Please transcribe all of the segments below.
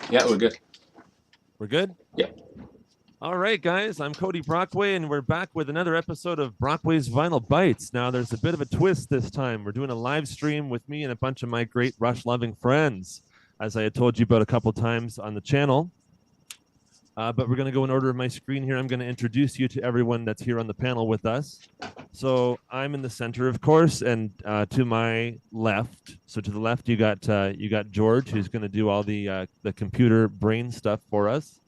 Yeah, we're good. We're good? Yeah. All right, guys. I'm Cody Brockway, and we're back with another episode of Brockway's Vinyl Bites. Now, there's a bit of a twist this time. We're doing a live stream with me and a bunch of my great Rush-loving friends, as I had told you about a couple times on the channel. But we're going to go in order of my screen here. I'm going to introduce you to everyone that's here on the panel with us. So I'm in the center, of course, and to my left. So to the left, you got George, who's going to do all the computer brain stuff for us.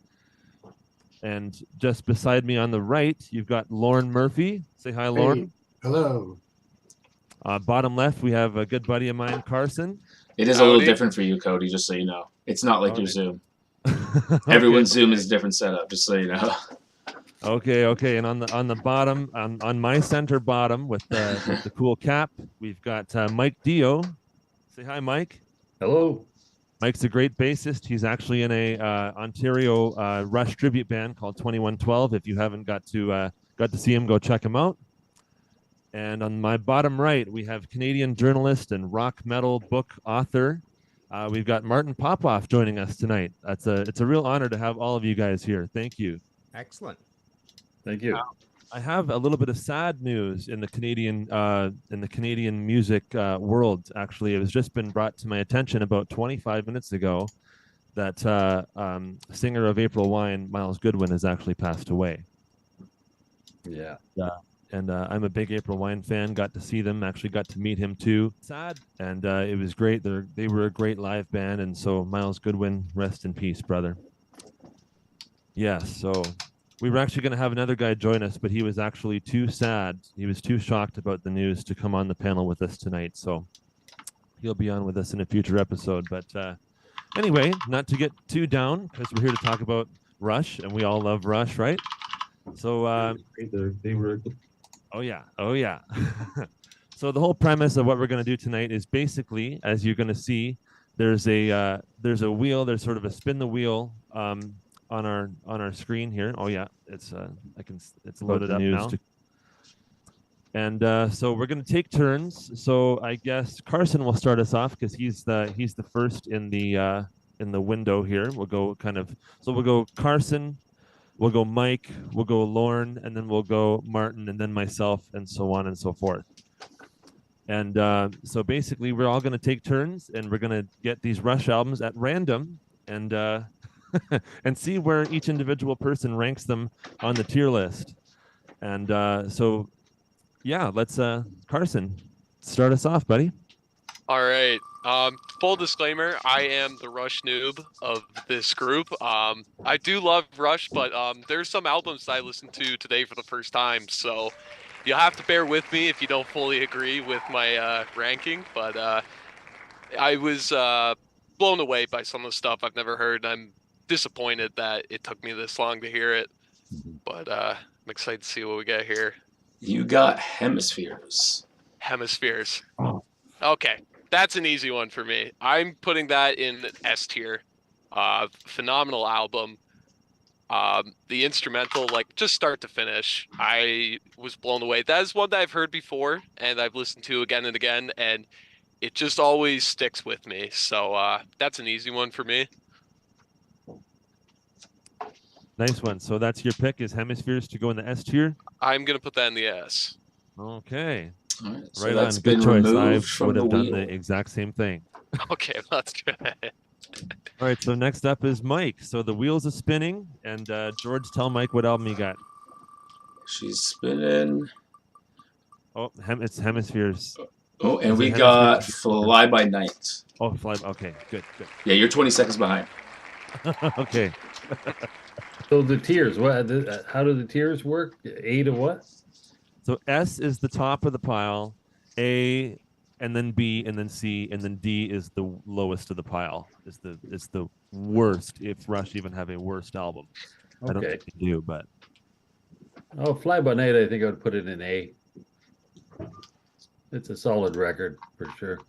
And just beside me on the right, you've got Lauren Murphy. Say hi, Lauren. Hey, hello. Bottom left, we have a good buddy of mine, Carson. It is a little different for you, Cody, just so you know. It's not like your Zoom. Everyone's Zoom is a different setup, just so you know. Okay. And on the bottom, on my center bottom with the cool cap, we've got Mike Dio. Say hi, Mike. Hello. Mike's a great bassist. He's actually in a Ontario Rush tribute band called 2112. If you haven't got to see him, go check him out. And on my bottom right, we have Canadian journalist and rock metal book author. We've got Martin Popoff joining us tonight. It's a real honor to have all of you guys here. Thank you. Excellent. Thank you. I have a little bit of sad news in the Canadian music world. Actually, it has just been brought to my attention about 25 minutes ago that singer of April Wine, Miles Goodwin, has actually passed away. Yeah. And I'm a big April Wine fan. Got to see them. Actually, got to meet him too. Sad, and it was great. They were a great live band, and so Miles Goodwin, rest in peace, brother. Yes. So we were actually going to have another guy join us, but he was actually too sad. He was too shocked about the news to come on the panel with us tonight. So he'll be on with us in a future episode. But anyway, not to get too down, because we're here to talk about Rush, and we all love Rush, right? So they were. Oh yeah. So the whole premise of what we're going to do tonight is basically, as you're going to see, there's a wheel. There's sort of a spin the wheel on our screen here. Oh yeah, it's loaded up now. And so we're going to take turns. So I guess Carson will start us off because he's the first in the window here. We'll go we'll go Carson. We'll go Mike, we'll go Lauren, and then we'll go Martin, and then myself, and so on and so forth. And so basically, we're all going to take turns, and we're going to get these Rush albums at random, and and see where each individual person ranks them on the tier list. And so, yeah, let's Carson, start us off, buddy. All right. Full disclaimer, I am the Rush noob of this group. I do love Rush, but there's some albums I listened to today for the first time, so you'll have to bear with me if you don't fully agree with my ranking. But I was blown away by some of the stuff I've never heard, and I'm disappointed that it took me this long to hear it. But I'm excited to see what we get here. You got Hemispheres. Hemispheres. Okay. That's an easy one for me. I'm putting that in S tier. Phenomenal album. The instrumental, like just start to finish, I was blown away. That is one that I've heard before and I've listened to again and again, and it just always sticks with me. So that's an easy one for me. Nice one. So that's your pick, is Hemispheres to go in the S tier? I'm going to put that in the S. Okay. All right, so right that's on. been Good choice. I removed from would the have done wheel. the exact same thing. Okay, that's good. All right, so next up is Mike. So the wheels are spinning, and George, tell Mike what album you got. She's spinning. Oh, it's Hemispheres. Oh, and Is we it got Hemispheres? Fly By Night. Oh, Fly. Okay, good. Yeah, you're 20 seconds behind. Okay. So the tiers, how do the tiers work? A to what? So S is the top of the pile, A, and then B, and then C, and then D is the lowest of the pile. Is the worst, if Rush even have a worst album. Okay. I don't think they do, but Oh, Fly By Night, I think I would put it in A. It's a solid record for sure.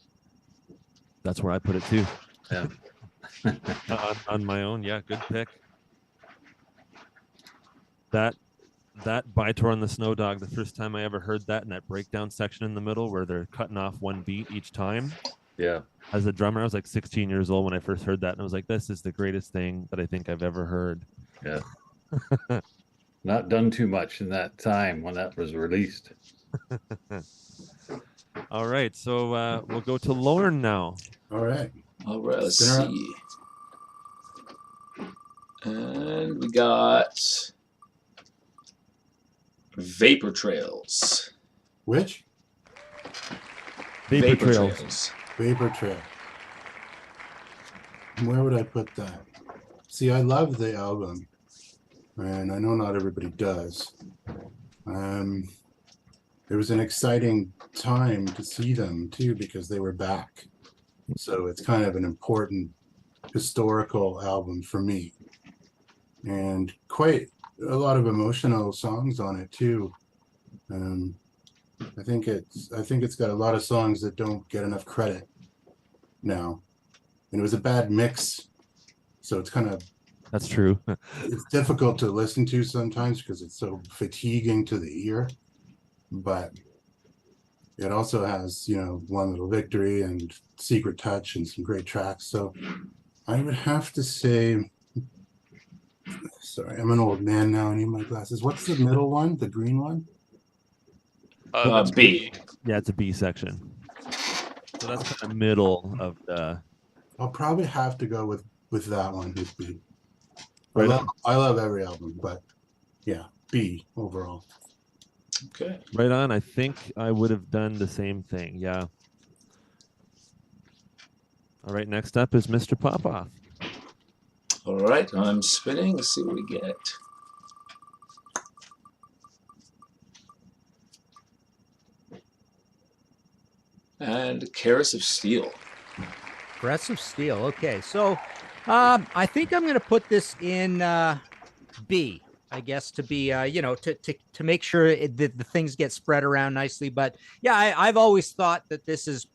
that's where I put it too. Yeah. On my own, yeah, good pick. That By Tour on the Snow Dog, the first time I ever heard that in that breakdown section in the middle where they're cutting off one beat each time, Yeah. As a drummer, I was like 16 years old when I first heard that, and I was like, "This is the greatest thing that I think I've ever heard." Yeah. Not done too much in that time when that was released. All right, so we'll go to Lorne now. All right. All right, let's Spinner up. see. And we got Vapor Trails. Which? Vapor Trails. Vapor Trail. Where would I put that? See, I love the album, and I know not everybody does. It was an exciting time to see them too because they were back. So it's kind of an important historical album for me, and quite a lot of emotional songs on it too. I think it's got a lot of songs that don't get enough credit now, and it was a bad mix, so it's kind of That's true. it's difficult to listen to sometimes because it's so fatiguing to the ear. But it also has, One Little Victory and Secret Touch and some great tracks. So I would have to say, sorry, I'm an old man now. I need my glasses. What's the middle one? The green one? That's B. Yeah, it's a B section. So that's kind of middle of the. I'll probably have to go with that one. With B. Right I love every album, but yeah, B overall. Okay. Right on. I think I would have done the same thing. Yeah. All right. Next up is Mr. Popoff. All right, I'm spinning. Let's see what we get. And Caress of Steel. Caress of Steel. Okay, so I think I'm going to put this in B. I guess to be, to make sure the things get spread around nicely. But yeah, I've always thought that this is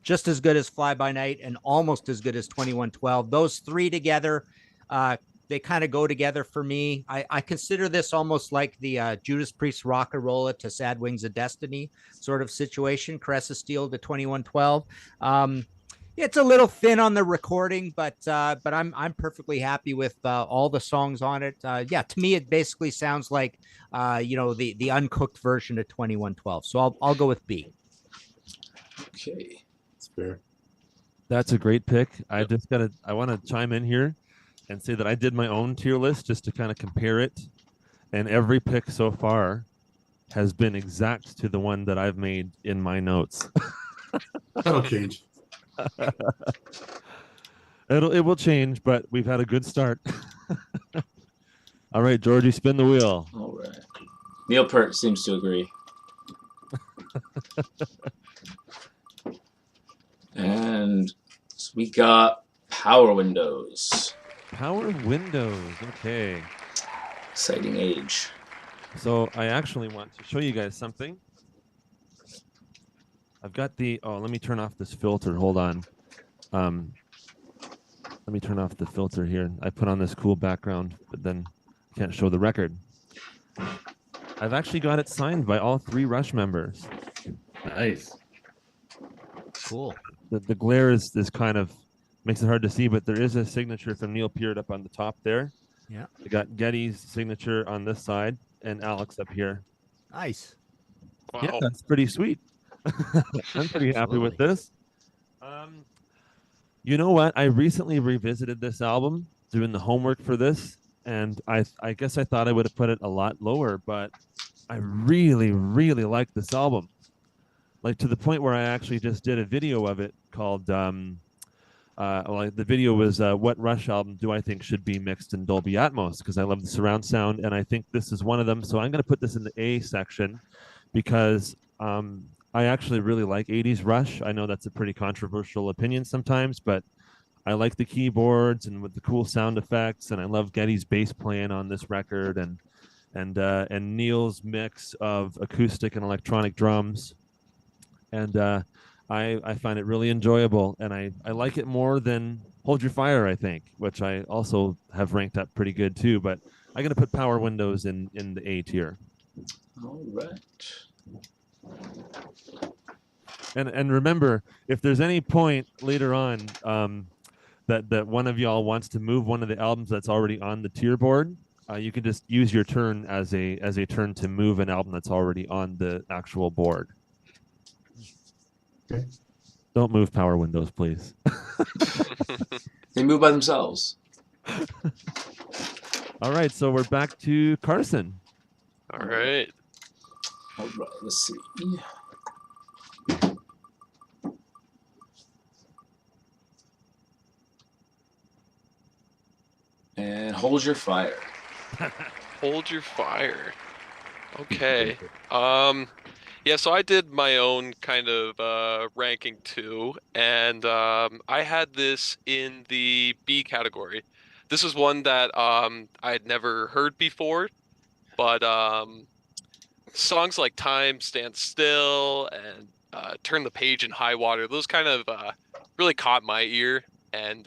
just as good as Fly By Night and almost as good as 2112. Those three together, they kind of go together for me. I consider this almost like the Judas Priest Rock-a-Rolla to Sad Wings of Destiny sort of situation. Caress of Steel to 2112. It's a little thin on the recording, but I'm perfectly happy with all the songs on it. To me, it basically sounds like the uncooked version of 2112. So I'll go with B. Okay. It's fair. That's a great pick. I want to chime in here and say that I did my own tier list just to kind of compare it, and every pick so far has been exact to the one that I've made in my notes. That'll change. It will change, but we've had a good start. All right, Georgie, spin the wheel. All right. Neil Peart seems to agree. And so we got Power Windows. Power Windows. Okay. Exciting age. So I actually want to show you guys something. I've got let me turn off this filter. Hold on. Let me turn off the filter here. I put on this cool background, but then I can't show the record. I've actually got it signed by all three Rush members. Nice. Cool. The glare is kind of makes it hard to see, but there is a signature from Neil Peart up on the top there. Yeah. We got Getty's signature on this side and Alex up here. Nice. Wow. Yeah, that's pretty sweet. I'm pretty happy with this. You know what? I recently revisited this album, doing the homework for this, and I guess I thought I would have put it a lot lower, but I really, really like this album. Like to the point where I actually just did a video of it called, the video was what Rush album do I think should be mixed in Dolby Atmos, because I love the surround sound, and I think this is one of them. So I'm going to put this in the A section because I actually really like 80s Rush. I know that's a pretty controversial opinion sometimes, but I like the keyboards and with the cool sound effects, and I love Getty's bass playing on this record, and Neil's mix of acoustic and electronic drums, and I find it really enjoyable, and I like it more than Hold Your Fire, I think, which I also have ranked up pretty good too. But I'm going to put Power Windows in the A tier. All right. And remember, if there's any point later on that one of y'all wants to move one of the albums that's already on the tier board, you can just use your turn as a turn to move an album that's already on the actual board. Okay. Don't move power windows, please. They move by themselves. All right, so we're back to Carson. All right. All right, let's see. And hold your fire. Hold your fire. Okay. Yeah, so I did my own kind of ranking too, and I had this in the B category. This is one that I had never heard before, but songs like Time Stand Still and Turn the Page in High Water, those kind of really caught my ear, and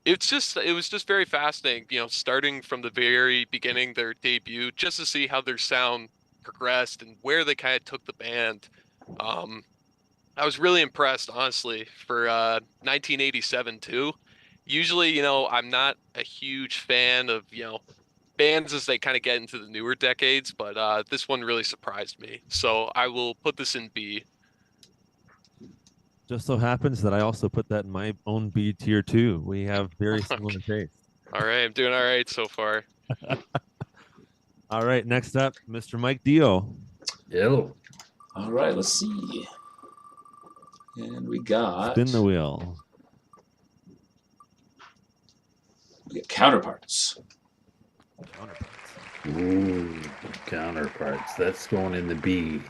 it was just very fascinating, starting from the very beginning, their debut, just to see how their sound progressed and where they kind of took the band. Um, I was really impressed, honestly, for 1987 too. Usually, I'm not a huge fan of, bands as they kind of get into the newer decades, but this one really surprised me. So I will put this in B. Just so happens that I also put that in my own B tier too. We have very similar taste. All right, I'm doing all right so far. All right, next up, Mr. Mike Dio. Yellow. All right, let's see. And we got Spin the wheel. Counterparts. Ooh, Counterparts. That's going in the B.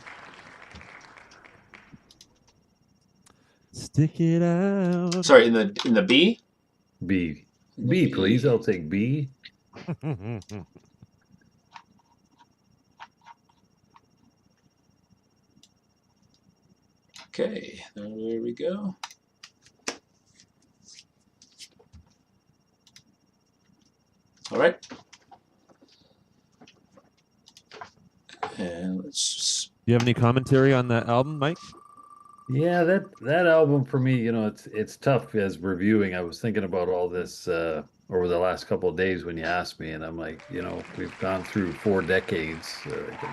Stick it out. Sorry, in the B? B. In the B, please. I'll take B. Okay, there we go. All right. And let's just... Do you have any commentary on that album, Mike? Yeah, that album for me, it's tough as reviewing. I was thinking about all this over the last couple of days when you asked me, and I'm like, we've gone through 4 decades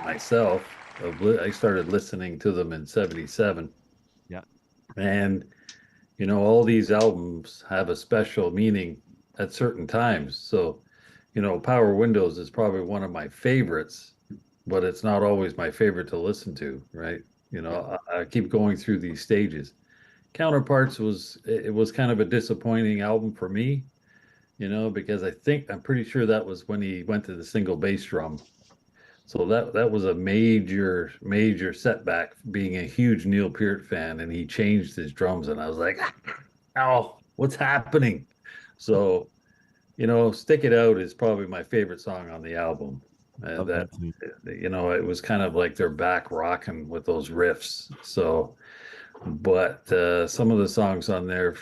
myself. I started listening to them in '77. Yeah. And all these albums have a special meaning at certain times. So, Power Windows is probably one of my favorites, but it's not always my favorite to listen to, right? I keep going through these stages. Counterparts was kind of a disappointing album for me, because I'm pretty sure that was when he went to the single bass drum. So that was a major setback, being a huge Neil Peart fan, and he changed his drums, and I was like, oh, what's happening? So, Stick It Out is probably my favorite song on the album. It was kind of like they're back rocking with those riffs. So, but some of the songs on there,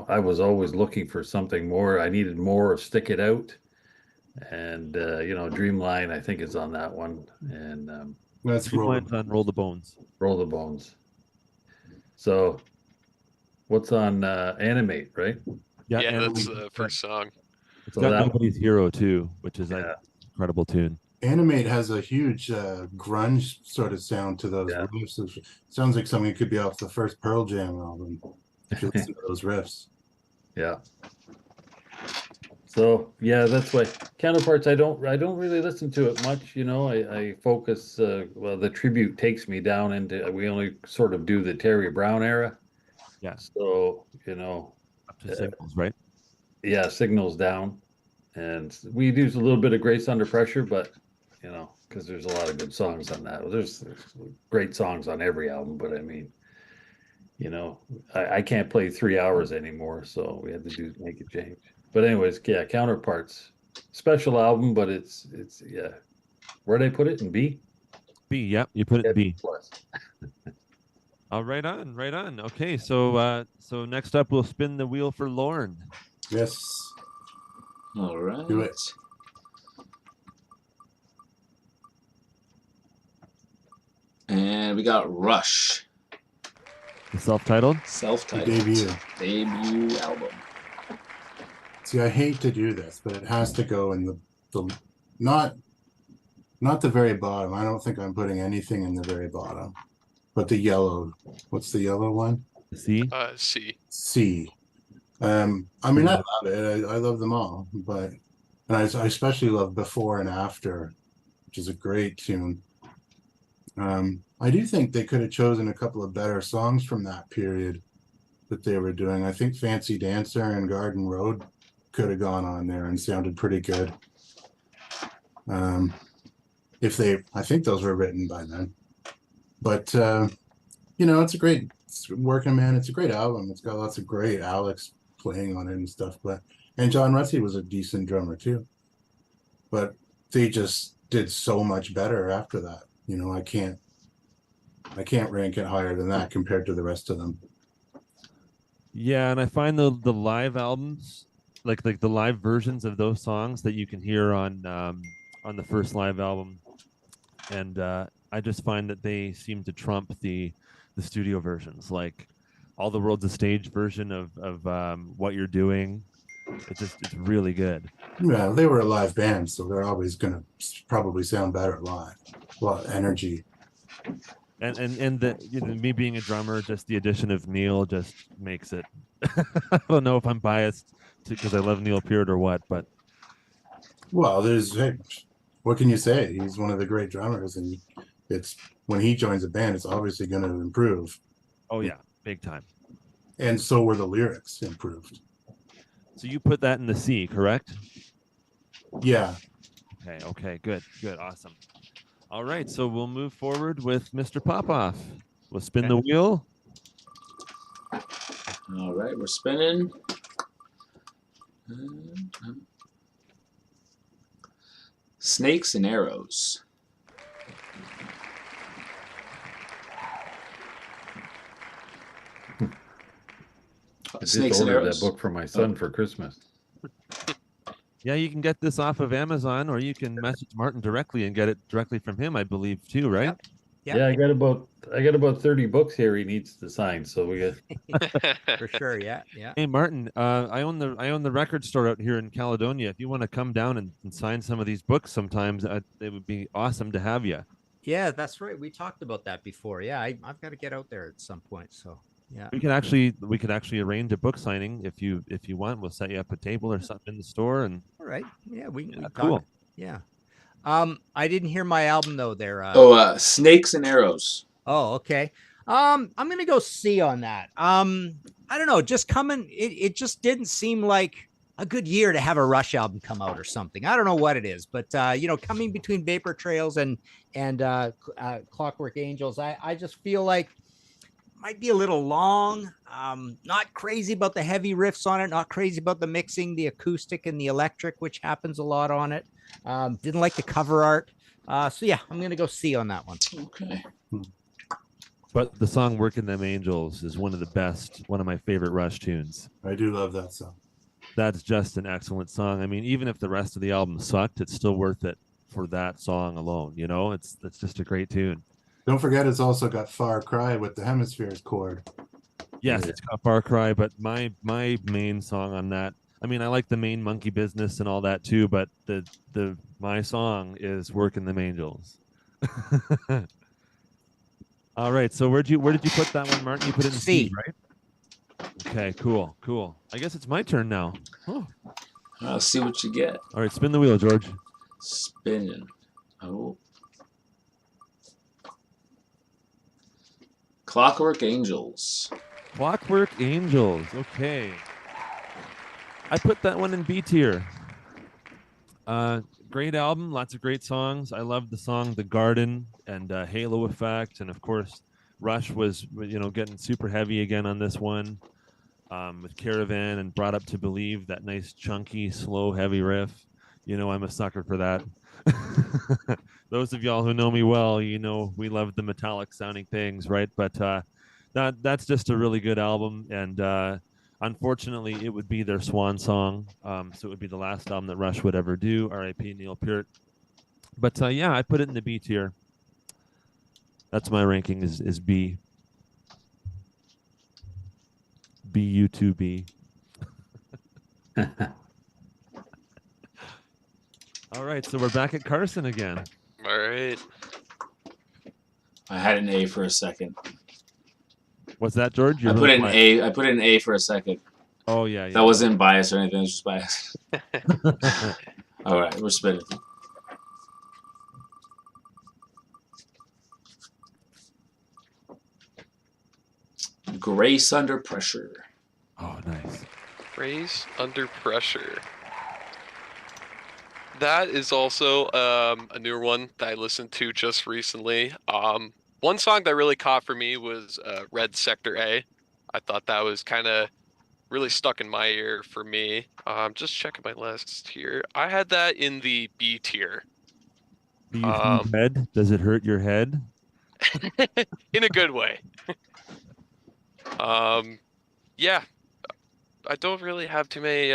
I was always looking for something more. I needed more of Stick It Out. And, Dreamline, I think, is on that one. And Let's Dreamline's on Roll the Bones. Roll the Bones. So, what's on Animate, right? Yeah, that's the first song. It's got Nobody's Hero, too, which is an incredible tune. Animate has a huge grunge sort of sound to those riffs. It sounds like something that could be off the first Pearl Jam album if you listen to those riffs. Yeah. So that's why Counterparts, I don't really listen to it much. I focus. The tribute takes me down into. We only sort of do the Terry Brown era. Yeah. So up to Signals, right? Yeah, Signals down, and we do a little bit of Grace Under Pressure, but because there's a lot of good songs on that. Well, there's great songs on every album, but I mean, I can't play 3 hours anymore, so we had to make a change. But anyways, yeah, Counterparts, special album, but it's where'd I put it, in B? B, yep, you put it in B. Plus. Oh, right on. Okay, so next up we'll spin the wheel for Lorne. Yes. All right. Do it. And we got Rush. The self-titled? Self-titled. Debut album. See, I hate to do this, but it has to go in the not the very bottom. I don't think I'm putting anything in the very bottom. But the yellow, what's the yellow one? C? C. C. I mean, I love it. I love them all, but and I especially love Before and After, which is a great tune. I do think they could have chosen a couple of better songs from that period that they were doing. I think Fancy Dancer and Garden Road could have gone on there and sounded pretty good. I think those were written by then. But it's Working Man. It's a great album. It's got lots of great Alex playing on it and stuff. And John Rutsey was a decent drummer too. But they just did so much better after that. I can't rank it higher than that compared to the rest of them. Yeah, and I find the live albums, like the live versions of those songs that you can hear on the first live album, and I just find that they seem to trump the studio versions. Like All the World's a Stage version of What You're Doing. It's really good. Yeah, they were a live band, so they're always going to probably sound better live. A lot of energy. And me being a drummer, just the addition of Neil just makes it. I don't know if I'm biased because I love Neil Peart or what, but what can you say? He's one of the great drummers, and it's when he joins a band, it's obviously going to improve. Oh yeah, big time. And so were the lyrics improved. So you put that in the C, correct? Yeah. Okay, good, awesome. All right, so we'll move forward with Mr. Popoff. We'll spin the wheel. All right, we're spinning. Snakes and Arrows. I just Snakes and ordered Arrows. that book for my son for Christmas. Yeah, you can get this off of Amazon, or you can message Martin directly and get it directly from him, I believe, too, right? Yep. Yeah, I got about 30 books here he needs to sign, so we got For sure. Yeah. Hey, Martin, I own the record store out here in Caledonia. If you want to come down and sign some of these books sometimes, it would be awesome to have you. Yeah, that's right. We talked about that before. Yeah, I've got to get out there at some point. So yeah, We could actually arrange a book signing if you want. We'll set you up a table or something in the store. And all right. Yeah, we cool. talk. Yeah. I didn't hear my album though. There. Snakes and Arrows. Oh, okay. I'm gonna go C on that. I don't know. Just coming, it just didn't seem like a good year to have a Rush album come out or something. I don't know what it is, but coming between Vapor Trails and Clockwork Angels, I just feel like might be a little long. Not crazy about the heavy riffs on it. Not crazy about the mixing, the acoustic, and the electric, which happens a lot on it. Didn't like the cover art. So yeah, I'm gonna go C on that one. Okay. But the song "Working Them Angels" is one of my favorite Rush tunes. I do love that song. That's just an excellent song. I mean, even if the rest of the album sucked, it's still worth it for that song alone. It's just a great tune. Don't forget, it's also got Far Cry with the Hemispheres chord. Yes, it's got Far Cry, but my main song on that, I mean, I like the main Monkey Business and all that too, but my song is "Working Them Angels." All right, so where did you put that one, Martin? You put it in C, right? Okay, cool. I guess it's my turn now. Oh. I'll see what you get. All right, spin the wheel, George. Spinning. Oh. Clockwork Angels. Clockwork Angels. Okay. I put that one in B tier. Great album, lots of great songs. I love the song "The Garden" and "Halo Effect," and of course, Rush was getting super heavy again on this one with "Caravan" and "Brought Up to Believe," that nice chunky, slow, heavy riff. I'm a sucker for that. Those of y'all who know me well, we love the metallic sounding things, right? But that's just a really good album, and unfortunately, it would be their swan song. So it would be the last album that Rush would ever do. R.I.P. Neil Peart. But I put it in the B tier. That's my ranking is B. BU2B. All right, so we're back at Carson again. All right. I had an A for a second. What's that, George? I put in an A for a second. Oh yeah, yeah. That wasn't biased or anything. It was just biased. All right, we're spinning. Grace Under Pressure. Oh, nice. Grace Under Pressure. That is also a newer one that I listened to just recently. One song that really caught for me was Red Sector A. I thought that was kind of really stuck in my ear for me. Just checking my list here. I had that in the B tier. Do you feel head? Does it hurt your head? In a good way. Yeah, I don't really have too many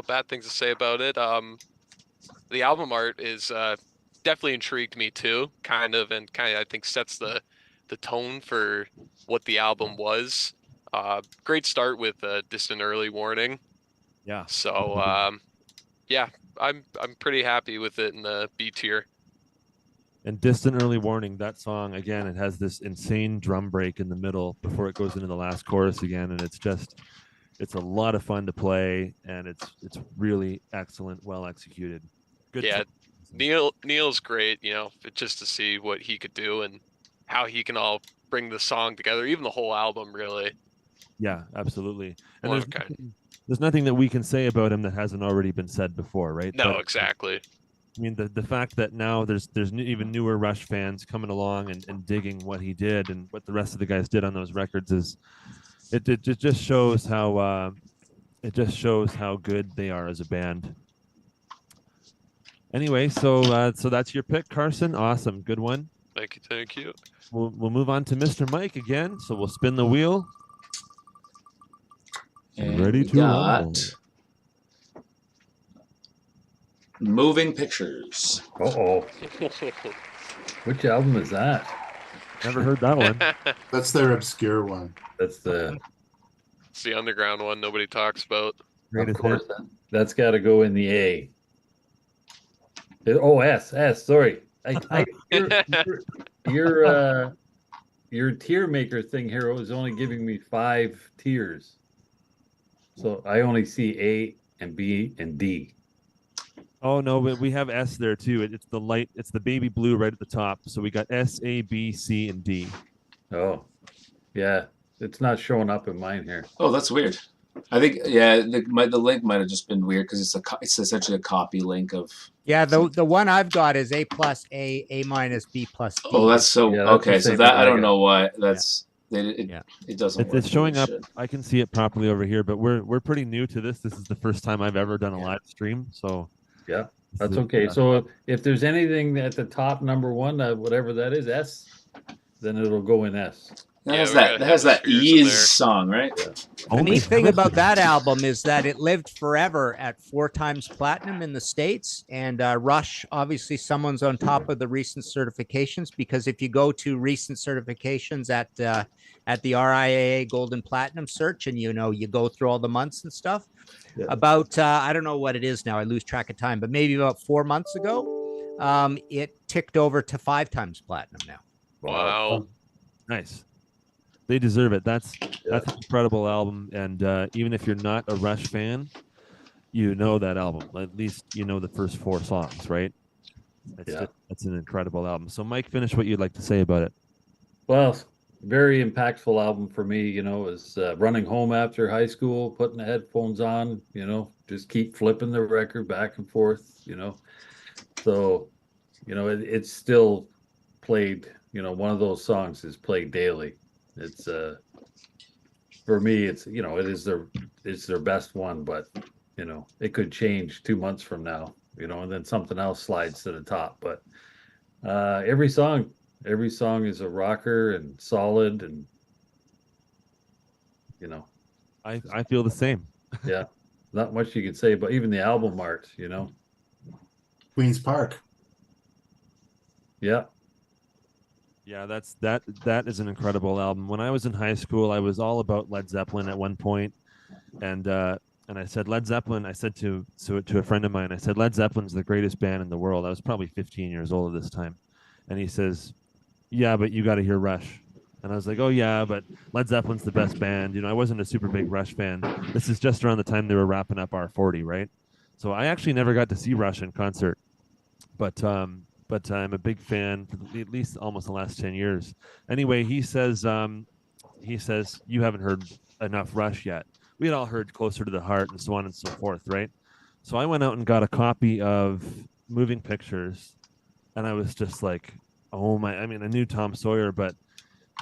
bad things to say about it. The album art is definitely intrigued me too, kind of I think sets the tone for what the album was. Great start with Distant Early Warning. Yeah. So yeah, I'm pretty happy with it in the B tier. And Distant Early Warning, that song, again, it has this insane drum break in the middle before it goes into the last chorus again. And it's a lot of fun to play, and it's really excellent, well executed. Good. Yeah, Neil's great, just to see what he could do and how he can all bring the song together, even the whole album, really. Yeah, absolutely. And Well, there's nothing that we can say about him that hasn't already been said before, right? No, exactly. I mean, the fact that now there's even newer Rush fans coming along and digging what he did and what the rest of the guys did on those records is it just shows how good they are as a band. Anyway, so that's your pick, Carson. Awesome, good one. Thank you. We'll move on to Mr. Mike again. So we'll spin the wheel. And ready to roll. Moving Pictures. Uh-oh. Which album is that? Never heard that one. That's their obscure one. That's the... It's the underground one nobody talks about. Of course, that's got to go in the A. Oh, S. Sorry. Your tier maker thing here is only giving me 5 tiers. So I only see A and B and D. Oh no, we have S there too. It's the baby blue right at the top. So we got S, A, B, C, and D. Oh, yeah. It's not showing up in mine here. Oh, that's weird. I think the link might have just been weird because it's essentially a copy link of. Yeah, the one I've got is A plus A minus B plus D. Oh, that's so okay. So that I don't know why that's. It doesn't. It's showing up. I can see it properly over here, but we're pretty new to this. This is the first time I've ever done a live stream, so. Yeah, that's okay. So if there's anything at the top, number 1, whatever that is, S, then it'll go in S. That has that Ease song, right? Yeah. The neat thing about that album is that it lived forever at 4 times platinum in the States. And Rush, obviously, someone's on top of the recent certifications, because if you go to recent certifications at the RIAA Golden Platinum search and you go through all the months and stuff, about I don't know what it is now, I lose track of time, but maybe about 4 months ago, it ticked over to 5 times platinum now. Wow. Nice. They deserve it. That's an incredible album, and even if you're not a Rush fan, you know that album. At least you know the first 4 songs, right? That's an incredible album. So, Mike, finish what you'd like to say about it. Well, very impactful album for me. Is running home after high school, putting the headphones on. Just keep flipping the record back and forth. So, it's still played. One of those songs is played daily. It's for me, it's it's their best one, but it could change 2 months from now, and then something else slides to the top. But every song is a rocker and solid, and I feel the same. Yeah, not much you could say, but even the album art, Queen's Park. Yeah. Yeah, that is an incredible album. When I was in high school, I was all about Led Zeppelin at one point, and I said Led Zeppelin. I said to a friend of mine, I said Led Zeppelin's the greatest band in the world. I was probably 15 years old at this time, and he says, "Yeah, but you got to hear Rush." And I was like, "Oh yeah, but Led Zeppelin's the best band." I wasn't a super big Rush fan. This is just around the time they were wrapping up R40, right? So I actually never got to see Rush in concert, but I'm a big fan for at least almost the last 10 years. Anyway, he says you haven't heard enough Rush yet. We had all heard Closer to the Heart and so on and so forth, right? So I went out and got a copy of Moving Pictures, and I was just like, oh my! I mean, I knew Tom Sawyer, but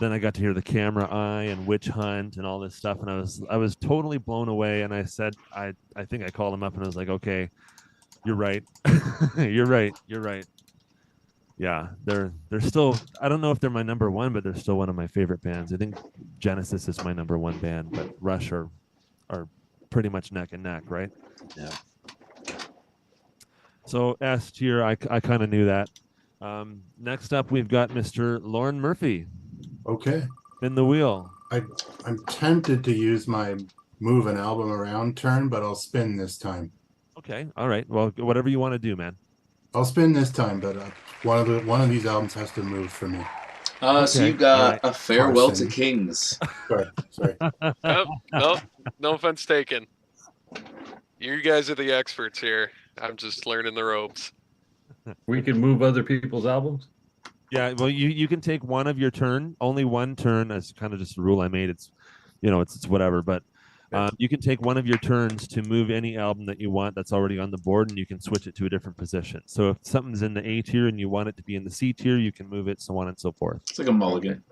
then I got to hear The Camera Eye and Witch Hunt and all this stuff, and I was totally blown away. And I said, I think I called him up and I was like, okay, you're right, you're right, you're right. Yeah, they're still. I don't know if they're my number one, but they're still one of my favorite bands. I think Genesis is my number one band, but Rush are pretty much neck and neck, right? Yeah. So S tier, I kind of knew that. Next up, we've got Mr. Lauren Murphy. Okay. In the wheel. I'm tempted to use my move an album around turn, but I'll spin this time. Okay. All right. Well, whatever you want to do, man. I'll spin this time, but one of these albums has to move for me. So you got A Farewell to Kings. Sorry. Nope. No offense taken. You guys are the experts here. I'm just learning the ropes. We can move other people's albums. Yeah. Well, you can take one of your turn, only one turn. That's kind of just a rule I made. It's whatever, but you can take one of your turns to move any album that you want that's already on the board, and you can switch it to a different position. So if something's in the A tier and you want it to be in the C tier, you can move it, so on and so forth. It's like a mulligan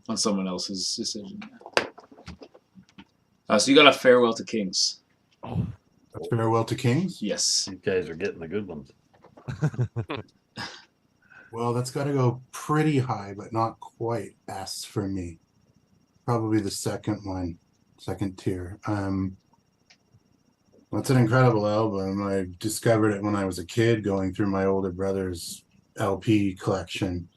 on someone else's decision. So you got A Farewell to Kings. Oh. A Farewell to Kings? Yes. You guys are getting the good ones. Well, that's got to go pretty high, but not quite S for me. Probably the second tier. That's an incredible album. I discovered it when I was a kid going through my older brother's LP collection.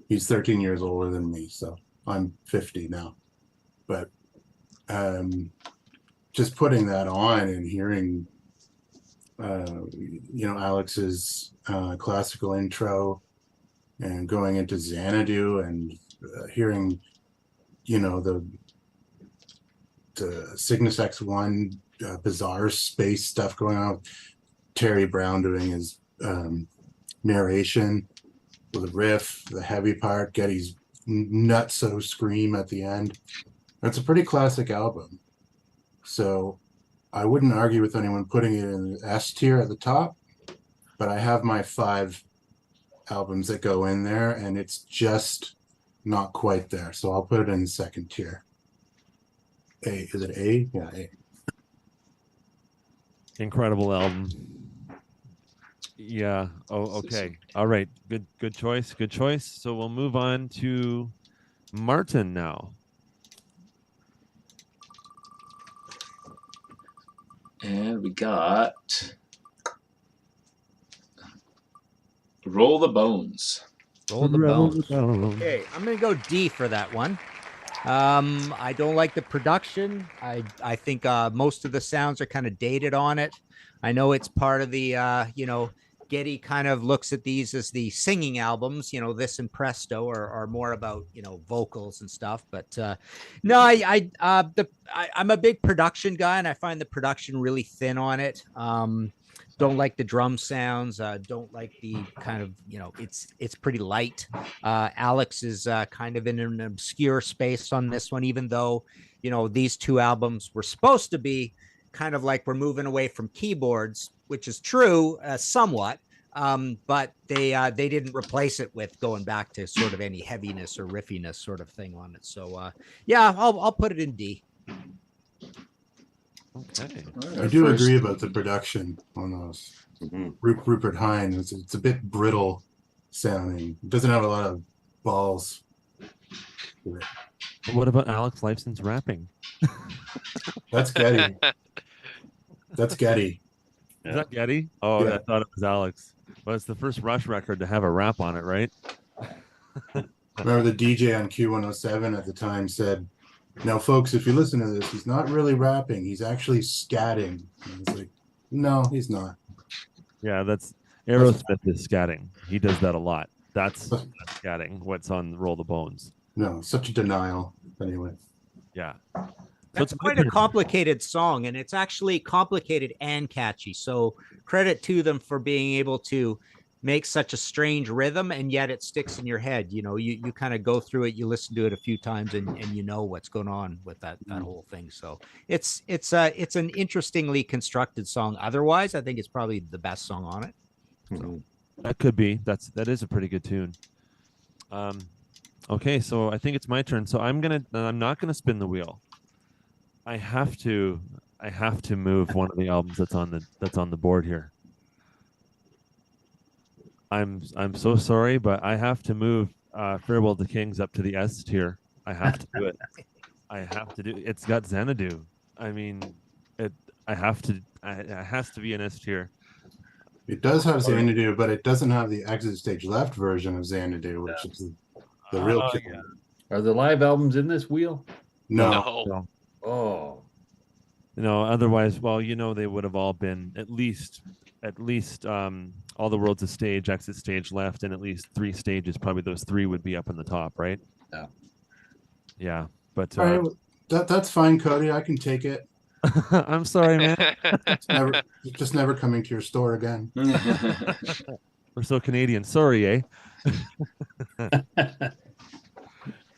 He's 13 years older than me, so I'm 50 now. But just putting that on and hearing Alex's classical intro and going into Xanadu and hearing the Cygnus X1 bizarre space stuff going on, Terry Brown doing his narration with the riff, the heavy part, Getty's nutso scream at the end. It's a pretty classic album. So I wouldn't argue with anyone putting it in the S tier at the top, but I have my 5 albums that go in there, and it's just not quite there. So I'll put it in the second tier. A. Is it A? Yeah, A. Incredible album. Yeah. Oh, okay. All right. Good choice. Good choice. So we'll move on to Martin now. And we got Roll the Bones. Roll the Bones. Okay, I'm gonna go D for that one. I don't like the production. I think most of the sounds are kind of dated on it. I know it's part of the Getty kind of looks at these as the singing albums, this and Presto are more about, vocals and stuff. But no, I'm a big production guy, and I find the production really thin on it. Don't like the drum sounds. Don't like the kind of, it's pretty light. Alex is kind of in an obscure space on this one, even though, these 2 albums were supposed to be kind of like we're moving away from keyboards, which is true somewhat. But they didn't replace it with going back to sort of any heaviness or riffiness sort of thing on it. So yeah, I'll put it in D. Okay. I do agree about the production on those. Mm-hmm. Rupert Hines, it's a bit brittle sounding. It doesn't have a lot of balls. What about Alex Lifeson's rapping? That's Getty. That's Getty. Is that Getty? Oh, yeah. I thought it was Alex. Well, it's the first Rush record to have a rap on it, right? Remember the DJ on Q107 at the time said, "Now, folks, if you listen to this, he's not really rapping. He's actually scatting." And it's like, no, he's not. Yeah, that's Aerosmith is scatting. He does that a lot. That's scatting. What's on Roll the Bones? No, such a denial. Anyway, Yeah. That's quite a complicated song, and it's actually complicated and catchy. So credit to them for being able to make such a strange rhythm, and yet it sticks in your head. You know, you kind of go through it, you listen to it a few times, and you know what's going on with that whole thing. So it's an interestingly constructed song. Otherwise, I think it's probably the best song on it. So. That could be. That is a pretty good tune. Okay, so I think it's my turn. So I'm not gonna spin the wheel. I have to move one of the albums that's on the board here. I'm so sorry, but I have to move Farewell to Kings up to the S tier. I have to do it. I have to do it. It's got Xanadu. I mean, it has to be an S tier. it does have Xanadu, but it doesn't have the Exit Stage Left version of Xanadu, which is the real killer. Yeah. Are the live albums in this wheel? No. Oh, Otherwise, well, they would have all been at least All the World's a Stage, Exit Stage Left, and at least 3 stages. Probably those 3 would be up on the top, right? Yeah. Yeah, but All right, that's fine, Cody. I can take it. I'm sorry, man. It's just never coming to your store again. We're so Canadian. Sorry, eh?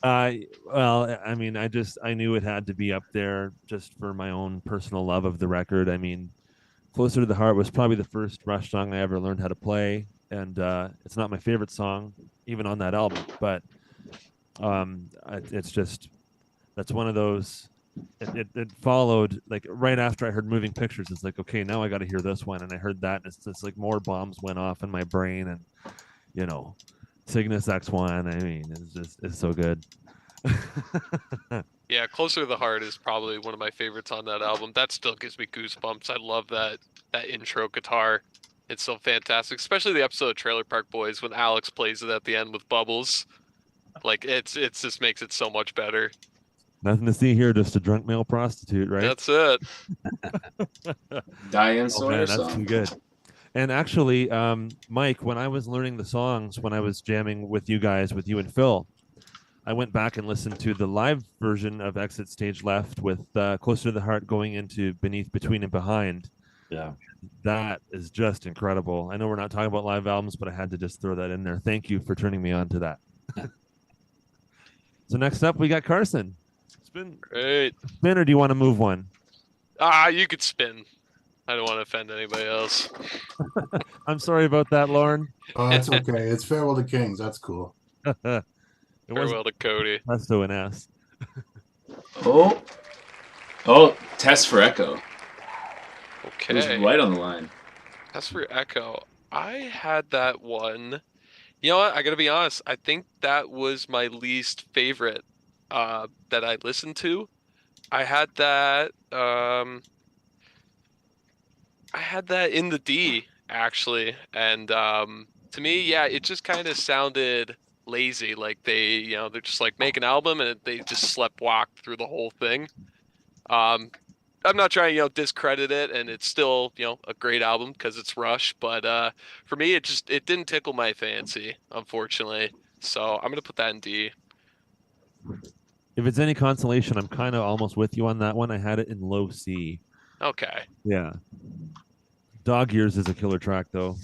Well, I mean, I knew it had to be up there just for my own personal love of the record. I mean, Closer to the Heart was probably the first Rush song I ever learned how to play, and it's not my favorite song even on that album, but it's just, that's one of those. It followed, like, right after I heard Moving Pictures. It's like, okay, now I got to hear this one, and I heard that, and it's like more bombs went off in my brain, and Cygnus X1. I mean, it's so good. Yeah, Closer to the Heart is probably one of my favorites on that album. That still gives me goosebumps. I love that intro guitar. It's so fantastic, especially the episode of Trailer Park Boys when Alex plays it at the end with Bubbles. Like, it's just makes it so much better. Nothing to see here, just a drunk male prostitute, right? That's it. Diane Sawyer that's song. too good. And actually, Mike, when I was learning the songs, when I was jamming with you guys, with you and Phil, I went back and listened to the live version of Exit Stage Left with Closer to the Heart going into Beneath, Between, and Behind. yeah. That is just incredible. I know we're not talking about live albums, but I had to just throw that in there. Thank you for turning me on to that. So next up, we got Carson. Great. Spin, or do you want to move one? You could spin. I don't want to offend anybody else. I'm sorry about that, Lauren. Oh, that's okay. It's Farewell to Kings. That's cool. Farewell to Cody. Presto and S. Oh, Test for Echo. It was Okay. right on the line. As for Echo, I had that one. You know what? I gotta be honest. I think that was my least favorite that I listened to. I had that. I had that in the D actually, and to me, yeah, it just kind of sounded lazy. Like they're just like make an album and they just sleptwalked through the whole thing. I'm not trying to discredit it, and it's still a great album because it's Rush, but for me it didn't tickle my fancy, unfortunately. So I'm gonna put that in D. If it's any consolation, I'm kind of almost with you on that one. I had it in low C. Okay. Yeah. Dog Years is a killer track, though.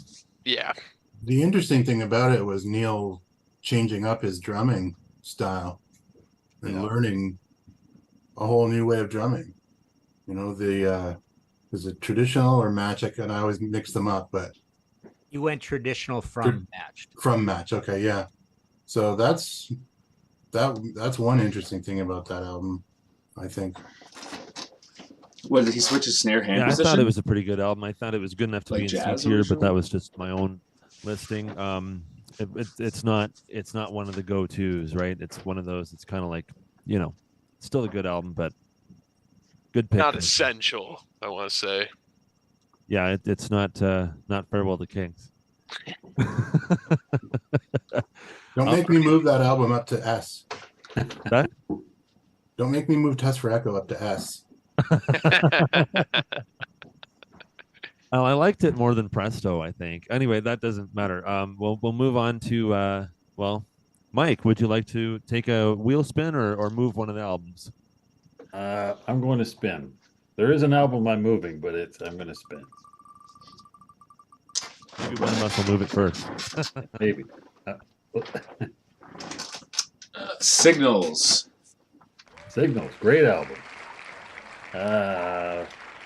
Yeah. The interesting thing about it was Neil changing up his drumming style and learning a whole new way of drumming. Is it traditional or match? I always mix them up, but You went traditional from matched. from match. Okay, yeah. So that's one interesting thing about that album, I think. What, did he switch his snare hand Yeah, position? I thought it was a pretty good album. I thought it was good enough to Like be in C jazz tier, original? but that was just my own listing. It's not one of the go-tos, right? It's one of those. It's kind of like still a good album, but good pick. Not essential, I want to say. Yeah, it's not Farewell to Kings. Don't make me move that album up to S. That? Don't make me move Test for Echo up to S. Oh, I liked it more than Presto, I think. Anyway, that doesn't matter. We'll move on to well, Mike, would you like to take a wheel spin or move one of the albums? I'm going to spin. There is an album I'm moving, but I'm going to spin. Maybe one of us will move it first. Maybe. Signals. Signals, great album.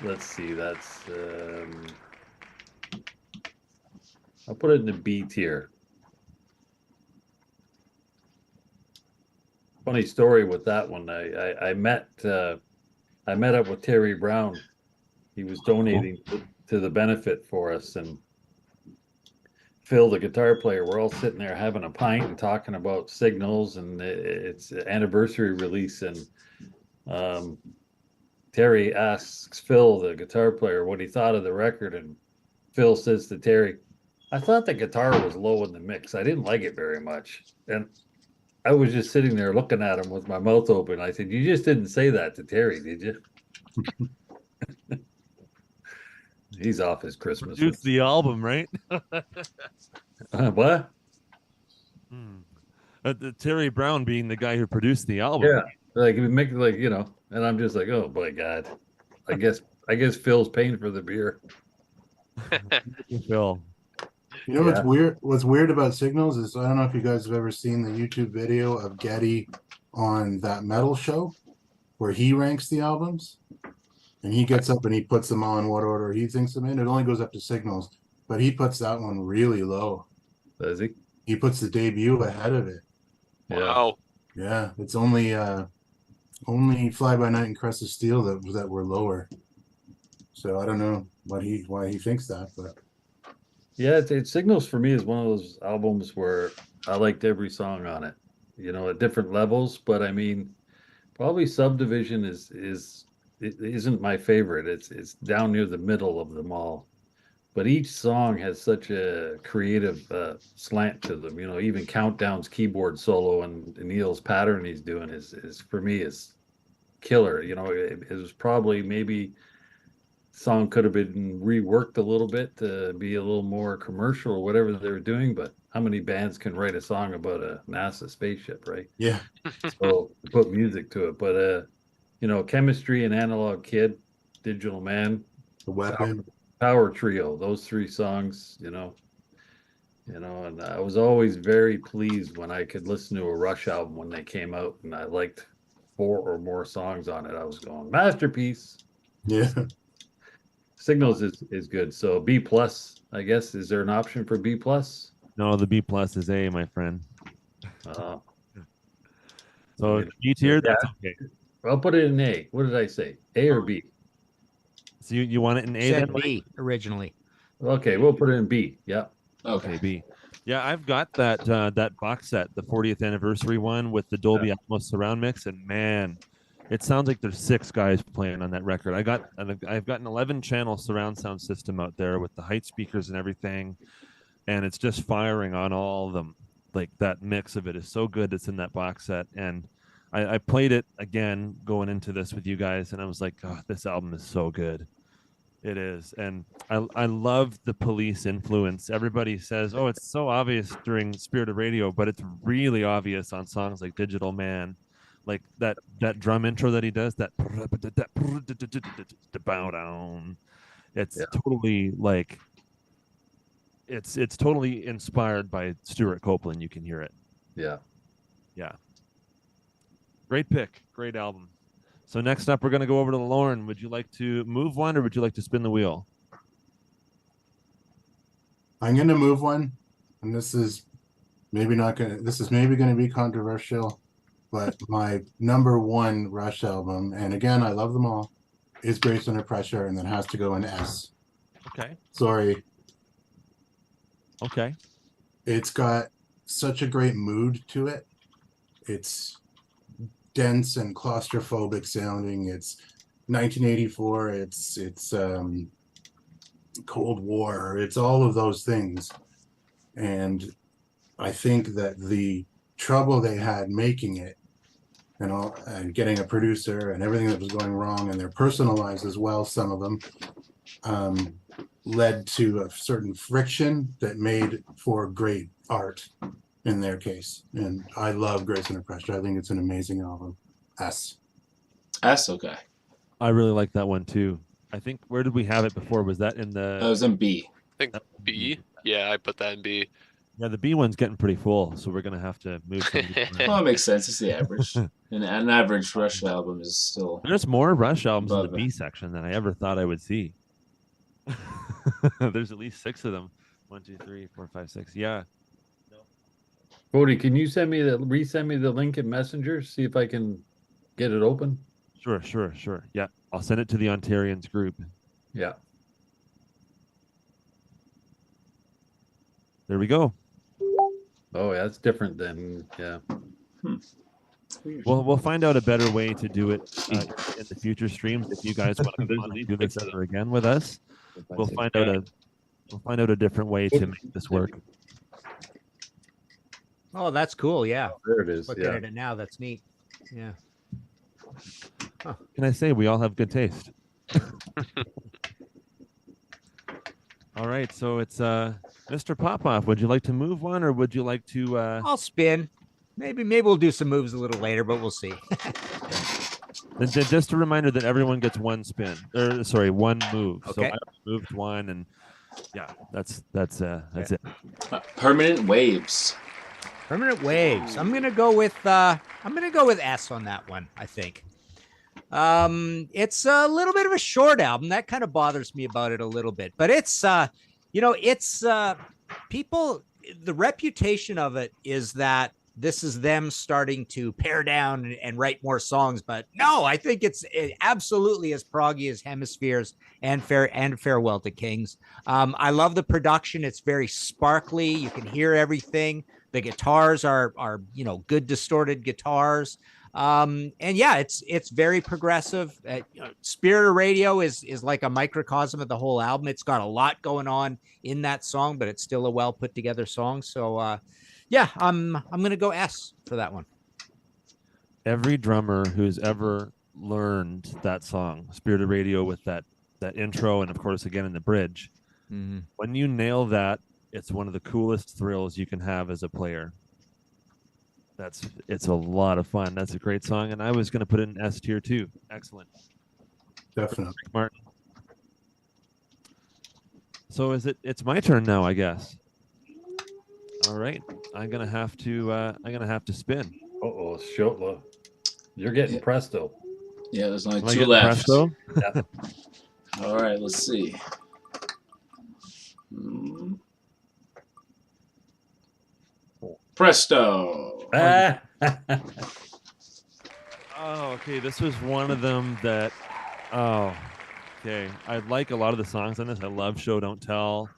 Let's see. That's I'll put it in the B tier. Funny story with that one. I met up with Terry Brown. He was donating to the benefit for us, and Phil, the guitar player, we're all sitting there having a pint and talking about Signals and its anniversary release. And Terry asks Phil, the guitar player, what he thought of the record. And Phil says to Terry, I thought the guitar was low in the mix. I didn't like it very much. And I was just sitting there looking at him with my mouth open. I said, you just didn't say that to Terry, did you? He's off his Christmas. Produce the album, right? What? Terry Brown being the guy who produced the album. Yeah, like it make and I'm just like, oh my god, I guess Phil's paying for the beer. Phil. You know what's weird? What's weird about Signals is I don't know if you guys have ever seen the YouTube video of Getty on that metal show where he ranks the albums, and he gets up and he puts them all in what order he thinks them in. It only goes up to Signals, but he puts that one really low. Does he? He puts the debut ahead of it. Wow. Yeah, it's only Fly By Night and Crest of Steel that were lower. So I don't know why he thinks that, but Yeah, it Signals for me is one of those albums where I liked every song on it, at different levels. But I mean, probably Subdivision isn't my favorite. It's down near the middle of them all. But each song has such a creative slant to them. Even Countdown's keyboard solo and Neil's pattern he's doing is for me is killer. It was probably maybe song could have been reworked a little bit to be a little more commercial or whatever they were doing. But how many bands can write a song about a NASA spaceship, right? yeah. So put music to it. But Chemistry and Analog Kid, Digital Man, The Weapon. Power Trio, those three songs, and I was always very pleased when I could listen to a Rush album when they came out and I liked 4 or more songs on it. I was going, masterpiece. Yeah. Signals is good. So B plus, I guess. Is there an option for B plus? No, the B plus is A, my friend. Uh, So G tier, that's okay. I'll put it in A. What did I say? A or B? So you want it in A Said then? Mike? B originally. Okay, we'll put it in B. Yeah. Okay, B. Yeah, I've got that box set, the 40th anniversary one with the Dolby Atmos surround mix, and man, it sounds like there's 6 guys playing on that record. I've got an 11-channel surround sound system out there with the height speakers and everything, and it's just firing on all of them. Like that mix of it is so good. It's in that box set, and I played it again going into this with you guys, and I was like, oh, this album is so good. It is. And I love the Police influence. Everybody says, oh, it's so obvious during Spirit of Radio, but it's really obvious on songs like Digital Man. Like that drum intro that he does, that bow down. It's totally like it's totally inspired by Stuart Copeland. You can hear it. Yeah. Yeah. Great pick. Great album. So next up, we're going to go over to Lauren. Would you like to move one or would you like to spin the wheel? I'm going to move one, and this is maybe going to be controversial, but my number 1 Rush album, and again, I love them all, is Grace Under Pressure, and then has to go in S. Okay. Sorry. Okay. It's got such a great mood to it. It's dense and claustrophobic sounding. It's 1984. It's Cold War. It's all of those things, and I think that the trouble they had making it and getting a producer and everything that was going wrong in their personal lives as well, some of them, led to a certain friction that made for great art in their case. And I love Grace Under Pressure. I think it's an amazing album. S. Okay. I really like that one too. I think, where did we have it before? Was that in the? I was in B. I think B. Yeah, I put that in B. Yeah, the B one's getting pretty full, so we're gonna have to move. Well, it makes sense. It's the average. An average Rush album is still. There's more Rush albums in the Above B section than I ever thought I would see. There's at least 6 of them. 1, 2, 3, 4, 5, 6. Yeah. Cody, can you resend me the link in Messenger? See if I can get it open. Sure. Yeah, I'll send it to the Ontarians group. Yeah. There we go. Oh, yeah, that's different than We'll find out a better way to do it in the future streams. If you guys want to do this ever again with us, we'll find out a different way to make this work. Oh, that's cool. Yeah. There it is. Looking at it now, that's neat. Yeah. Can I say we all have good taste? All right, so it's Mr. Popoff. Would you like to move one, or would you like to? I'll spin. Maybe we'll do some moves a little later, but we'll see. Just a reminder that everyone gets one spin. One move. Okay. So I moved one, and yeah, that's it. Permanent Waves. Permanent Waves. I'm gonna go with S on that one. I think. It's a little bit of a short album. That kind of bothers me about it a little bit, but it's people. The reputation of it is that this is them starting to pare down and write more songs. But no, I think it's absolutely as proggy as Hemispheres and Farewell to Kings. I love the production. It's very sparkly. You can hear everything. The guitars are good distorted guitars. And yeah, it's very progressive. Spirit of Radio is like a microcosm of the whole album. It's got a lot going on in that song, but it's still a well put together song. So yeah, I'm gonna go S for that one. Every drummer who's ever learned that song, Spirit of Radio, with that intro, and of course again in the bridge, when you nail that, it's one of the coolest thrills you can have as a player. It's a lot of fun. That's a great song, and I was going to put it in S tier too. Excellent, Definitely. Martin. So it's my turn now, I guess. All right, I'm gonna have to spin. Uh-oh, Shotla. You're getting Presto. Yeah, there's only Am I 2 getting left. Presto? Yeah. All right, let's see. Presto. Ah. Oh, okay. This was one of them that. Oh, okay. I like a lot of the songs on this. I love Show Don't Tell,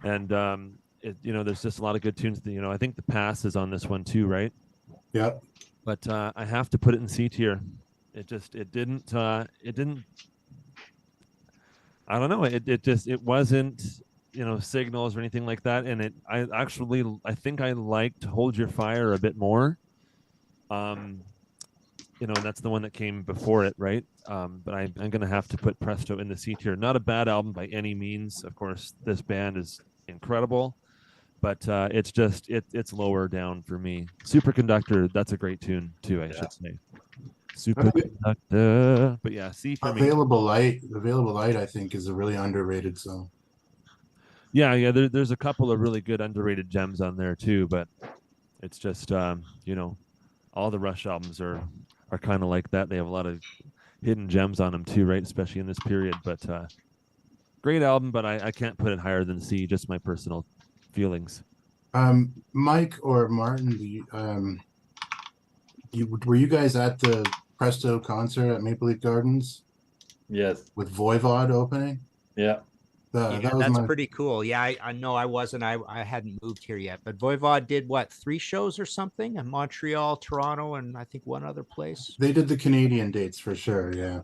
and there's just a lot of good tunes. I think The Pass is on this one too, right? Yep. But I have to put it in C tier. It didn't. I don't know. It wasn't. Signals or anything like that. And I think I liked Hold Your Fire a bit more. That's the one that came before it, right? But I'm going to have to put Presto in the C tier. Not a bad album by any means. Of course, this band is incredible, but it's lower down for me. Superconductor, that's a great tune too, I should say. Superconductor. But yeah, C for me. Available Light, I think, is a really underrated song. Yeah. There's a couple of really good underrated gems on there too, but it's just all the Rush albums are kind of like that. They have a lot of hidden gems on them too, right? Especially in this period. But great album, but I can't put it higher than C. Just my personal feelings. Mike or Martin, were you guys at the Presto concert at Maple Leaf Gardens Yes. with Voivod opening? Yeah. That's pretty cool. Yeah, I know I wasn't. I hadn't moved here yet, but Voivod did what, 3 shows or something in Montreal, Toronto, and I think one other place. They did the Canadian dates for sure. Yeah,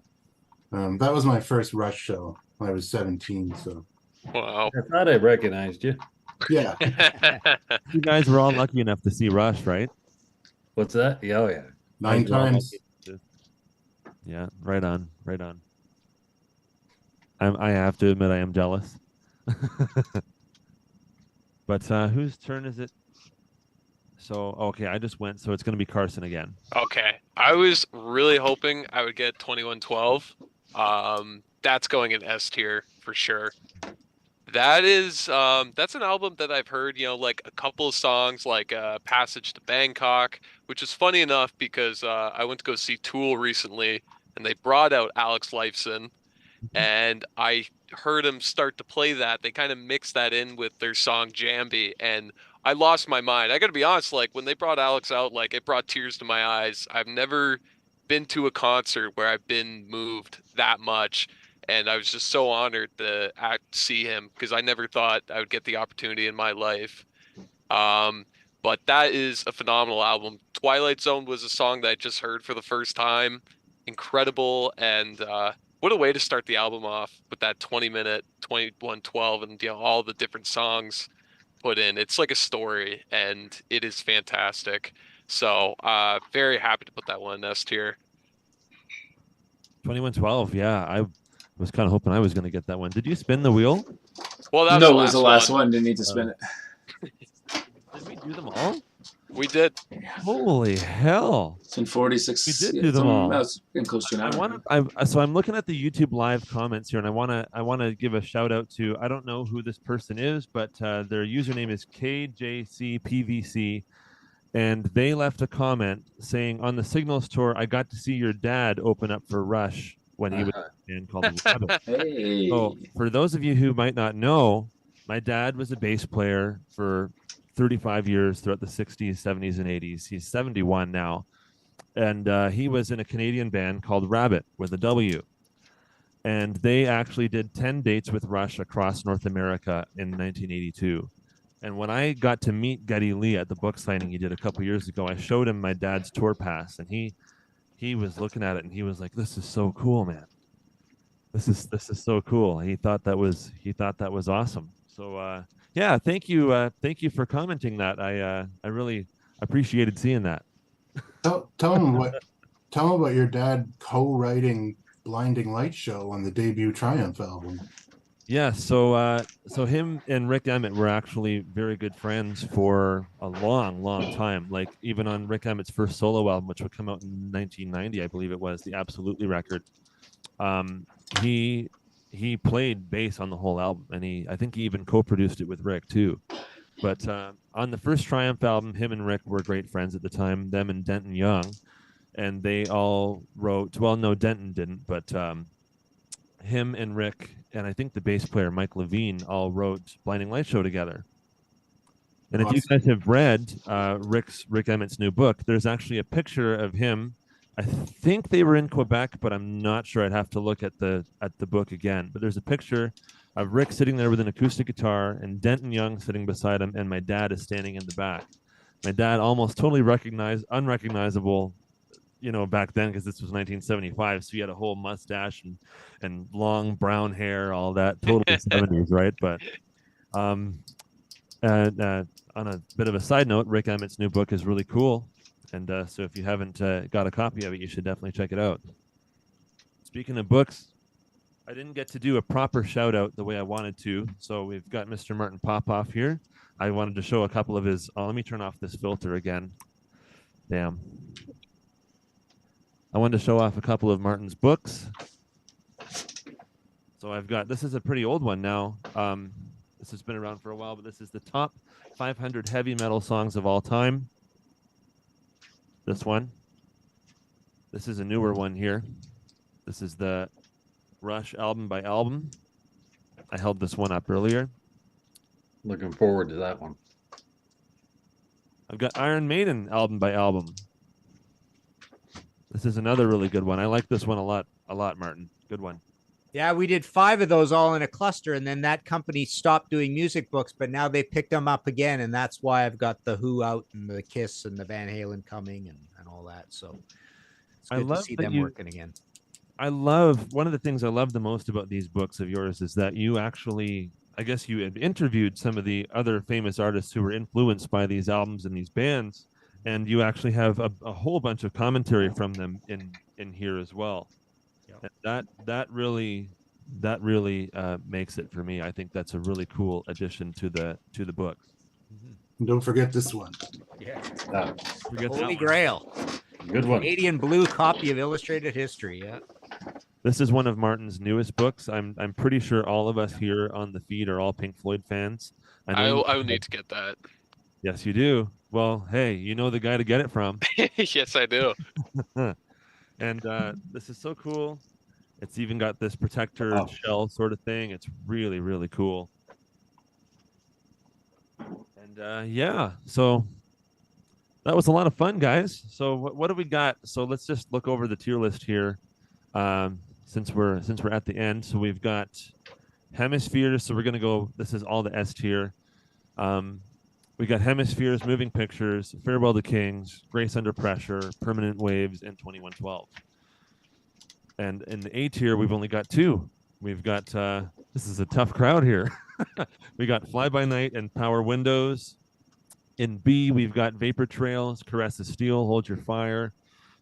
that was my first Rush show when I was 17. So Wow. I thought I recognized you. Yeah. You guys were all lucky enough to see Rush, right? What's that? Yeah, oh yeah. 9 Guys were all times. lucky. Yeah, right on, right on. I have to admit I am jealous. But whose turn is it? So okay, I just went, so it's going to be Carson again. Okay. I was really hoping I would get 2112. That's going in S tier for sure. That's an album that I've heard, like a couple of songs like Passage to Bangkok, which is funny enough because I went to go see Tool recently and they brought out Alex Lifeson and I heard him start to play that. They kind of mixed that in with their song Jambi, and I lost my mind. I got to be honest, like when they brought Alex out, like it brought tears to my eyes. I've never been to a concert where I've been moved that much, and I was just so honored to see him because I never thought I would get the opportunity in my life. Um, but that is a phenomenal album. Twilight Zone was a song that I just heard for the first time. Incredible, and what a way to start the album off with that 20-minute 2112 and all the different songs put in. It's like a story and it is fantastic. So very happy to put that one in S tier. 2112, yeah. I was kind of hoping I was going to get that one. Did you spin the wheel? Well, that No, it was was the last one. Didn't need to spin it. Did we do them all? We did. Holy hell. It's in 46. We did do them all. That's in close to an hour. So I'm looking at the YouTube live comments here, and I want to give a shout out to, I don't know who this person is, but their username is KJCPVC, and they left a comment saying, on the Signals tour, I got to see your dad open up for Rush when he was in a band called Rabbit. Hey. So for those of you who might not know, my dad was a bass player for 35 years throughout the 60s, 70s, and 80s. He's 71 now. And he was in a Canadian band called Rabbit with a W. And they actually did 10 dates with Rush across North America in 1982. And when I got to meet Geddy Lee at the book signing he did a couple years ago, I showed him my dad's tour pass, and he was looking at it and he was like, "This is so cool, man. This is so cool." He thought that was awesome. So yeah, thank you for commenting that. I really appreciated seeing that. Tell him about your dad co-writing Blinding Light Show on the debut Triumph album. Yeah, so him and Rick Emmett were actually very good friends for a long time. Like even on Rick Emmett's first solo album, which would come out in 1990, I believe it was, the Absolutely record. He played bass on the whole album, and I think he even co-produced it with Rick too. But on the first Triumph album, him and Rick were great friends at the time, them and Denton Young, and they all wrote, well, no, Denton didn't, but him and Rick, and I think the bass player, Mike Levine, all wrote Blinding Light Show together. And if you guys have read Rick Emmett's new book, there's actually a picture of him. I think they were in Quebec, but I'm not sure. I'd have to look at the book again. But there's a picture of Rick sitting there with an acoustic guitar and Denton Young sitting beside him, and my dad is standing in the back. My dad almost totally unrecognizable, back then, because this was 1975, so he had a whole mustache and long brown hair, all that, totally 70s, right? But on a bit of a side note, Rick Emmett's new book is really cool. And so if you haven't got a copy of it, you should definitely check it out. Speaking of books, I didn't get to do a proper shout out the way I wanted to. So we've got Mr. Martin Popoff here. I wanted to show a couple of his. Let me turn off this filter again. Damn. I wanted to show off a couple of Martin's books. So I've got, this is a pretty old one now. This has been around for a while, but this is the top 500 heavy metal songs of all time. This one. This is a newer one here. This is the Rush album by album. I held this one up earlier. Looking forward to that one. I've got Iron Maiden album by album. This is another really good one. I like this one a lot, Martin. Good one. Yeah, we did 5 of those all in a cluster, and then that company stopped doing music books, but now they picked them up again, and that's why I've got the Who out and the Kiss and the Van Halen coming and all that. So it's good to see them working again. One of the things I love the most about these books of yours is that you actually I guess you had interviewed some of the other famous artists who were influenced by these albums and these bands, and you actually have a whole bunch of commentary from them in here as well. Yep. And that really makes it for me. I think that's a really cool addition to the books. And don't forget this one. Yeah. Forget that Holy one. Grail. Good one. Canadian blue copy of Illustrated History. Yeah. This is one of Martin's newest books. I'm pretty sure all of us here on the feed are all Pink Floyd fans. I will need to get that. Yes, you do. Well, hey, you know the guy to get it from. Yes, I do. And this is so cool. It's even got this protector Wow. shell sort of thing. It's really, really cool. And yeah, so that was a lot of fun, guys. So what do we got? So let's just look over the tier list here, since we're at the end. So we've got Hemispheres. So we're gonna go. This is all the S tier. We got Hemispheres, Moving Pictures, Farewell to Kings, Grace Under Pressure, Permanent Waves, and 2112. And in the A tier, we've only got two. We've got this is a tough crowd here. We got Fly By Night and Power Windows. In B, we've got Vapor Trails, Caress of Steel, Hold Your Fire,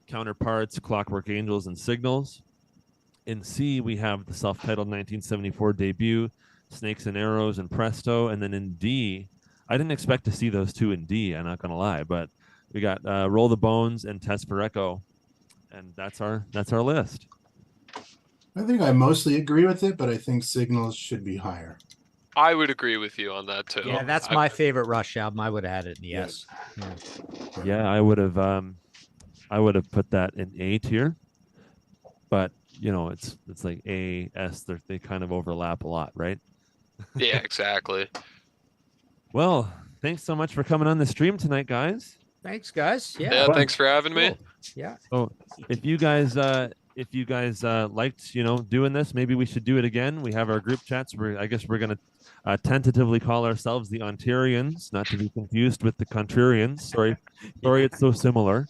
Counterparts, Clockwork Angels, and Signals. In C, we have the self-titled 1974 debut, Snakes and Arrows, and Presto. And then in D, I didn't expect to see those two in D, I'm not going to lie, but we got Roll the Bones and Test for Echo. And that's our list. I think I mostly agree with it, but I think Signals should be higher. I would agree with you on that too. Yeah, that's my favorite Rush album. I would have had it in yes. Yeah, I would have put that in A tier, but you know, it's like A, S, they kind of overlap a lot, right? Yeah, exactly. Well, thanks so much for coming on the stream tonight, guys. Thanks, guys. Yeah. Yeah, thanks for having me. Cool. Yeah. So if you guys liked, you know, doing this, maybe we should do it again. We have our group chats. I guess we're gonna tentatively call ourselves the Ontarians, not to be confused with the Contrarians. Sorry, it's so similar.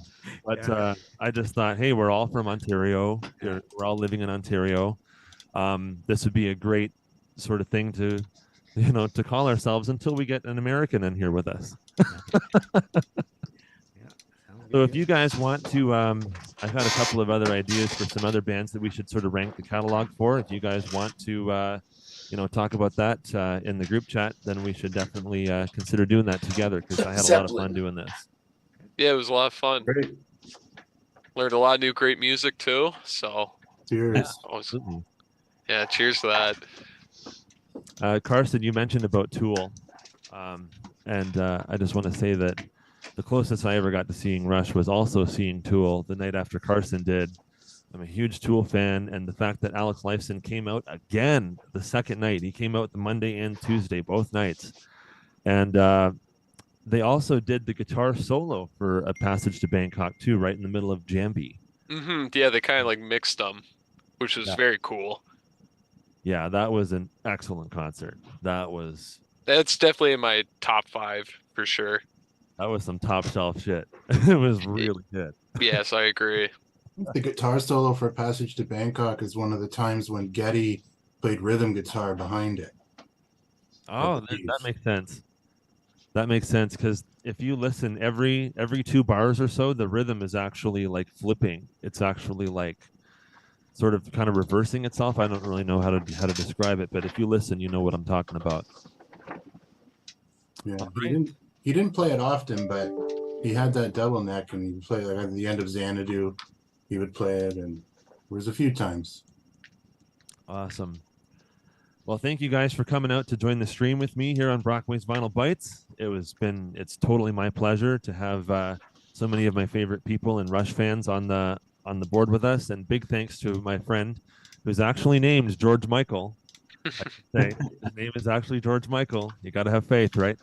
But Yeah. I just thought, hey, we're all from Ontario. We're all living in Ontario. This would be a great sort of thing to, you know, to call ourselves until we get an American in here with us. So if you guys want to, I've had a couple of other ideas for some other bands that we should sort of rank the catalog for. If you guys want to, you know, talk about that in the group chat, then we should definitely consider doing that together, because I had a lot of fun doing this. Yeah, it was a lot of fun. Great. Learned a lot of new great music too. So Cheers. Absolutely. yeah, cheers to that. Carson, you mentioned about Tool, and I just want to say that the closest I ever got to seeing Rush was also seeing Tool the night after Carson did. I'm a huge Tool fan, and the fact that Alex Lifeson came out again the second night, he came out the Monday and Tuesday, both nights, and they also did the guitar solo for A Passage to Bangkok too, right in the middle of Jambi. Yeah, they kind of like mixed them, which was very cool. Yeah, that was an excellent concert. That's definitely in my top 5 for sure. That was some top shelf shit. It was really good. Yes, I agree. The guitar solo for Passage to Bangkok is one of the times when Geddy played rhythm guitar behind it. Oh, that makes sense. That makes sense, because if you listen every 2 bars or so, the rhythm is actually like flipping. It's actually like sort of kind of reversing itself. I don't really know how to describe it, but if you listen, you know what I'm talking about. Yeah, he didn't play it often, but he had that double neck, and he would play like at the end of Xanadu. He would play it, and there was a few times. Awesome. Well, thank you guys for coming out to join the stream with me here on Brockway's Vinyl Bites. It's totally my pleasure to have so many of my favorite people and Rush fans on the board with us, and big thanks to my friend who's actually named George Michael. His name is actually George Michael. You got to have faith, right?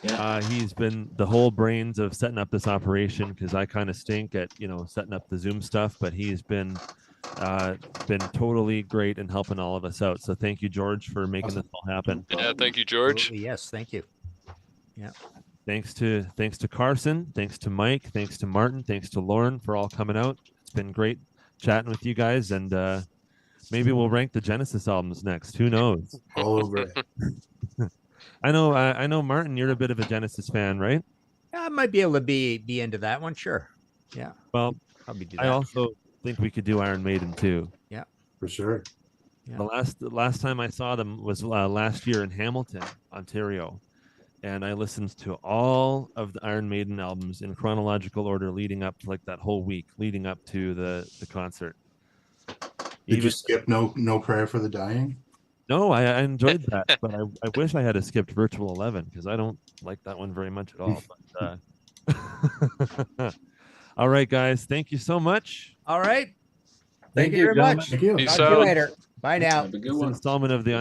Yeah. He's been the whole brains of setting up this operation, because I kind of stink at, you know, setting up the Zoom stuff, but he's been totally great in helping all of us out. So thank you, George, for making this all happen. Yeah, thank you, George. Absolutely, yes, thank you. Yeah. Thanks to Carson, thanks to Mike, thanks to Martin, thanks to Lauren for all coming out. It's been great chatting with you guys, and maybe we'll rank the Genesis albums next. Who knows? All over it. I know, Martin, you're a bit of a Genesis fan, right? Yeah, I might be able to be into that one. Sure. Yeah. Well, Probably do I that. also think we could do Iron Maiden too. For sure. Yeah. The last time I saw them was last year in Hamilton, Ontario, and I listened to all of the Iron Maiden albums in chronological order, leading up to like that whole week, leading up to the concert. Did you skip no prayer for the dying? No, I enjoyed that, but I wish I had skipped Virtual 11 because I don't like that one very much at all. But all right, guys, thank you so much. All right. Thank you you very gentlemen. much. Thank you. Peace Talk to you out. later. Bye now. Have a good This one. installment of the